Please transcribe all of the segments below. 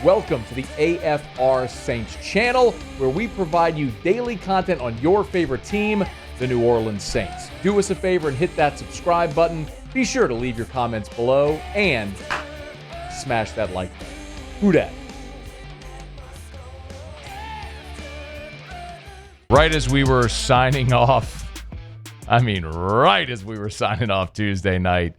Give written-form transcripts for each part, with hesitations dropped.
Welcome to the AFR Saints channel, where we provide you daily content on your favorite team, the New Orleans Saints. Do us a favor and hit that subscribe button. Be sure to leave your comments below and smash that like button. Who dat? Right as we were signing off Tuesday night,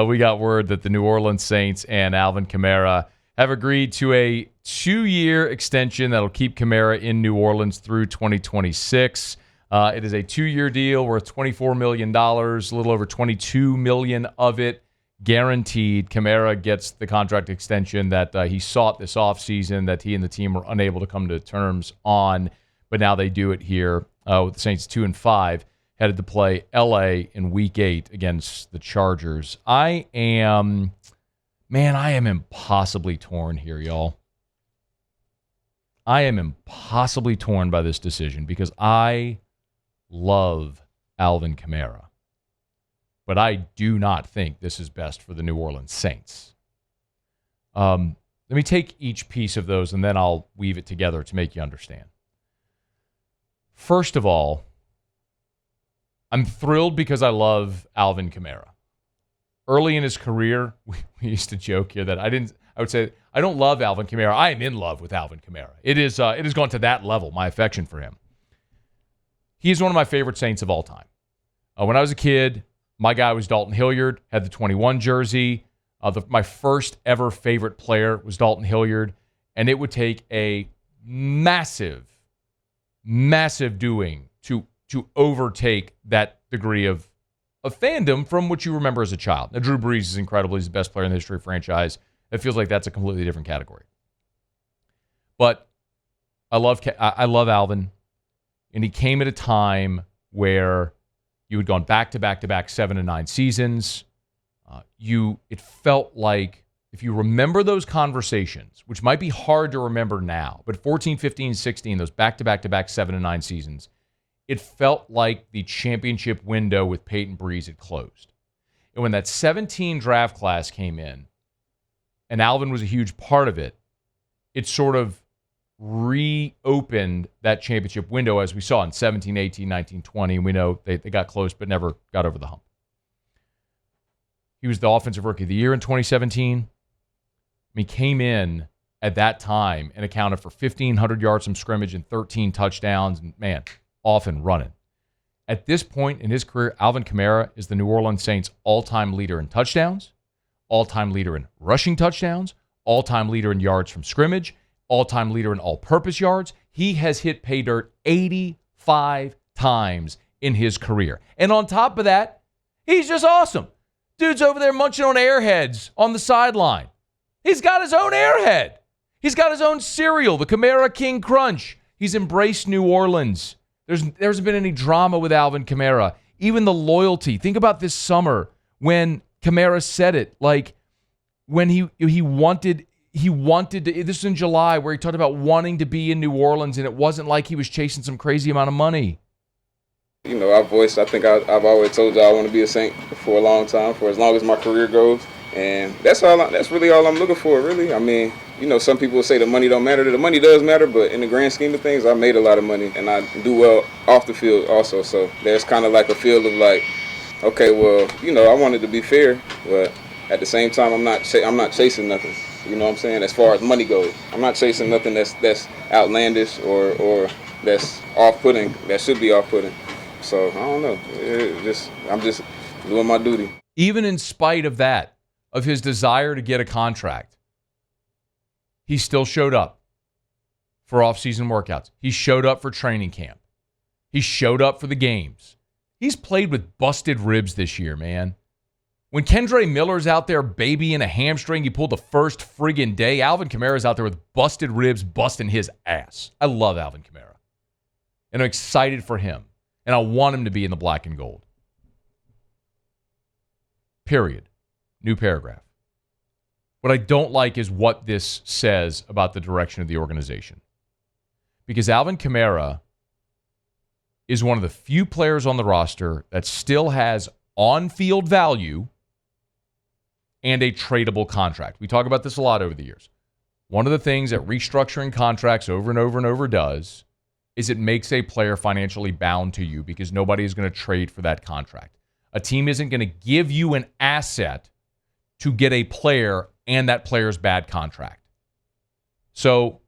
we got word that the New Orleans Saints and Alvin Kamara have agreed to a 2-year extension that'll keep Kamara in New Orleans through 2026. It is a 2-year deal worth $24 million, a little over $22 million of it guaranteed. Kamara gets the contract extension that he sought this offseason that he and the team were unable to come to terms on, but now they do it here with the Saints 2-5, headed to play LA in Week 8 against the Chargers. I am impossibly torn here, y'all. I am impossibly torn by this decision because I love Alvin Kamara, but I do not think this is best for the New Orleans Saints. Let me take each piece of those and then I'll weave it together to make you understand. First of all, I'm thrilled because I love Alvin Kamara. Early in his career, we used to joke here that I would say, I don't love Alvin Kamara. I am in love with Alvin Kamara. It has gone to that level, my affection for him. He is one of my favorite Saints of all time. When I was a kid, my guy was Dalton Hilliard, had the 21 jersey. My first ever favorite player was Dalton Hilliard, and it would take a massive doing to overtake that degree of fandom from what you remember as a child. Now, Drew Brees is incredible. He's the best player in the history of the franchise. It feels like that's a completely different category. But I love Alvin, and he came at a time where you had gone back-to-back 7-9 seasons. It felt like, if you remember those conversations, which might be hard to remember now, but 14, 15, 16, those back-to-back 7-9 seasons, it felt like the championship window with Peyton Breeze had closed. And when that 17 draft class came in, and Alvin was a huge part of it, it sort of reopened that championship window as we saw in 17, 18, 19, 20. And we know they got close but never got over the hump. He was the Offensive Rookie of the Year in 2017. He came in at that time and accounted for 1,500 yards from scrimmage and 13 touchdowns. And man, off and running. At this point in his career, Alvin Kamara is the New Orleans Saints' all-time leader in touchdowns, all-time leader in rushing touchdowns, all-time leader in yards from scrimmage, all-time leader in all-purpose yards. He has hit pay dirt 85 times in his career. And on top of that, he's just awesome. Dude's over there munching on Airheads on the sideline. He's got his own Airhead. He's got his own cereal, the Kamara King Crunch. He's embraced New Orleans. There hasn't been any drama with Alvin Kamara. Even the loyalty. Think about this summer when Kamara said it. Like when he wanted to. This is in July where he talked about wanting to be in New Orleans, and it wasn't like he was chasing some crazy amount of money. You know, I think I've always told you I want to be a Saint for a long time, for as long as my career goes. And that's really all I'm looking for, really. I mean, you know, some people say the money don't matter. The money does matter, but in the grand scheme of things, I made a lot of money, and I do well off the field also. So there's kind of like a feel of like, okay, well, you know, I wanted to be fair, but at the same time, I'm not chasing nothing. You know what I'm saying? As far as money goes, I'm not chasing nothing that's outlandish or that's off-putting. That should be off-putting. So I don't know. I'm just doing my duty. Even in spite of that, of his desire to get a contract, he still showed up for off-season workouts. He showed up for training camp. He showed up for the games. He's played with busted ribs this year, man. When Kendre Miller's out there babying a hamstring he pulled the first friggin' day, Alvin Kamara's out there with busted ribs busting his ass. I love Alvin Kamara. And I'm excited for him. And I want him to be in the black and gold. Period. New paragraph. What I don't like is what this says about the direction of the organization. Because Alvin Kamara is one of the few players on the roster that still has on-field value and a tradable contract. We talk about this a lot over the years. one of the things that restructuring contracts over and over and over does is it makes a player financially bound to you because nobody is going to trade for that contract. A team isn't going to give you an asset to get a player and that player's bad contract. So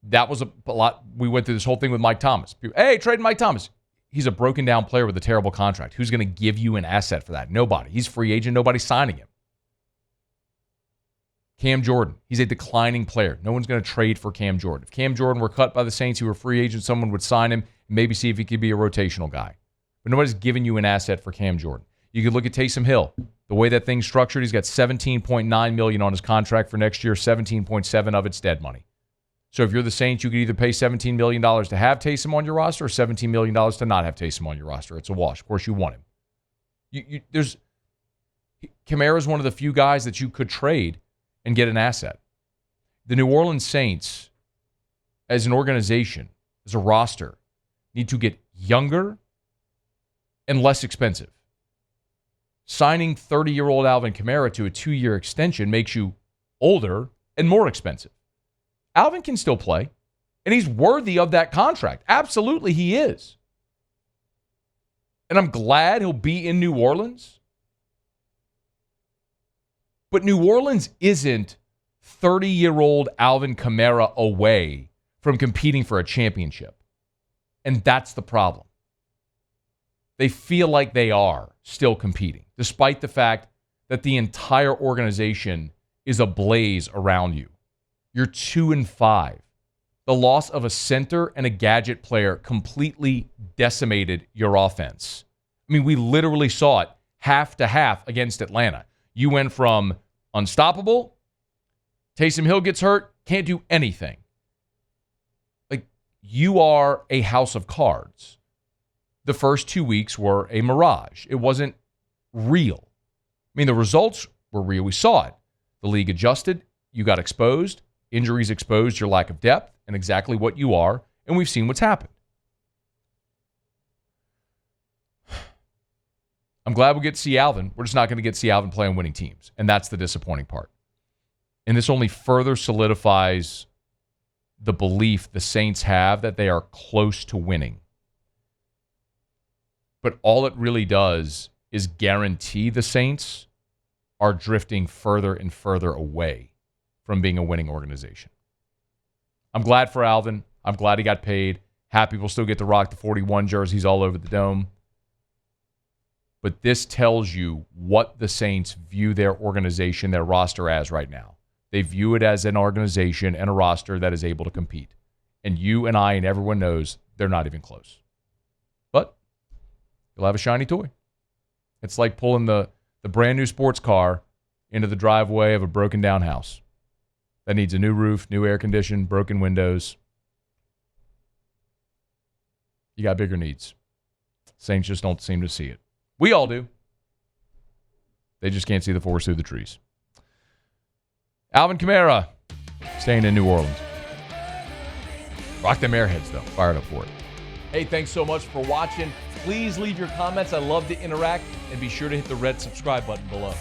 that was a lot. We went through this whole thing with Mike Thomas. Hey, trade Mike Thomas. He's a broken down player with a terrible contract. Who's going to give you an asset for that? Nobody. He's free agent. Nobody's signing him. Cam Jordan. He's a declining player. No one's going to trade for Cam Jordan. If Cam Jordan were cut by the Saints, he were a free agent, someone would sign him and maybe see if he could be a rotational guy. But nobody's giving you an asset for Cam Jordan. You could look at Taysom Hill. The way that thing's structured, he's got $17.9 million on his contract for next year. 17.7 of it's dead money. So if you're the Saints, you could either pay $17 million to have Taysom on your roster or $17 million to not have Taysom on your roster. It's a wash. Of course, you want him. Kamara's one of the few guys that you could trade and get an asset. The New Orleans Saints, as an organization, as a roster, need to get younger and less expensive. Signing 30-year-old Alvin Kamara to a 2-year extension makes you older and more expensive. Alvin can still play, and he's worthy of that contract. Absolutely, he is. And I'm glad he'll be in New Orleans. But New Orleans isn't 30-year-old Alvin Kamara away from competing for a championship. And that's the problem. They feel like they are still competing, despite the fact that the entire organization is ablaze around you. You're 2-5. The loss of a center and a gadget player completely decimated your offense. I mean, we literally saw it half to half against Atlanta. You went from unstoppable, Taysom Hill gets hurt, can't do anything. Like, you are a house of cards. The first 2 weeks were a mirage. It wasn't real. I mean, the results were real. We saw it. The league adjusted. You got exposed. Injuries exposed your lack of depth and exactly what you are, and we've seen what's happened. I'm glad we get to see Alvin. We're just not going to get to see Alvin play on winning teams, and that's the disappointing part. And this only further solidifies the belief the Saints have that they are close to winning. But all it really does is guarantee the Saints are drifting further and further away from being a winning organization. I'm glad for Alvin. I'm glad he got paid. Happy we'll still get to rock the 41 jerseys all over the dome. But this tells you what the Saints view their organization, their roster as right now. They view it as an organization and a roster that is able to compete. And you and I and everyone knows they're not even close. But you'll have a shiny toy. It's like pulling the brand new sports car into the driveway of a broken down house that needs a new roof, new air condition, broken windows. You got bigger needs. Saints just don't seem to see it. We all do. They just can't see the forest through the trees. Alvin Kamara, staying in New Orleans. Rock them Airheads, though. Fired up for it. Hey, thanks so much for watching. Please leave your comments. I love to interact. And be sure to hit the red subscribe button below.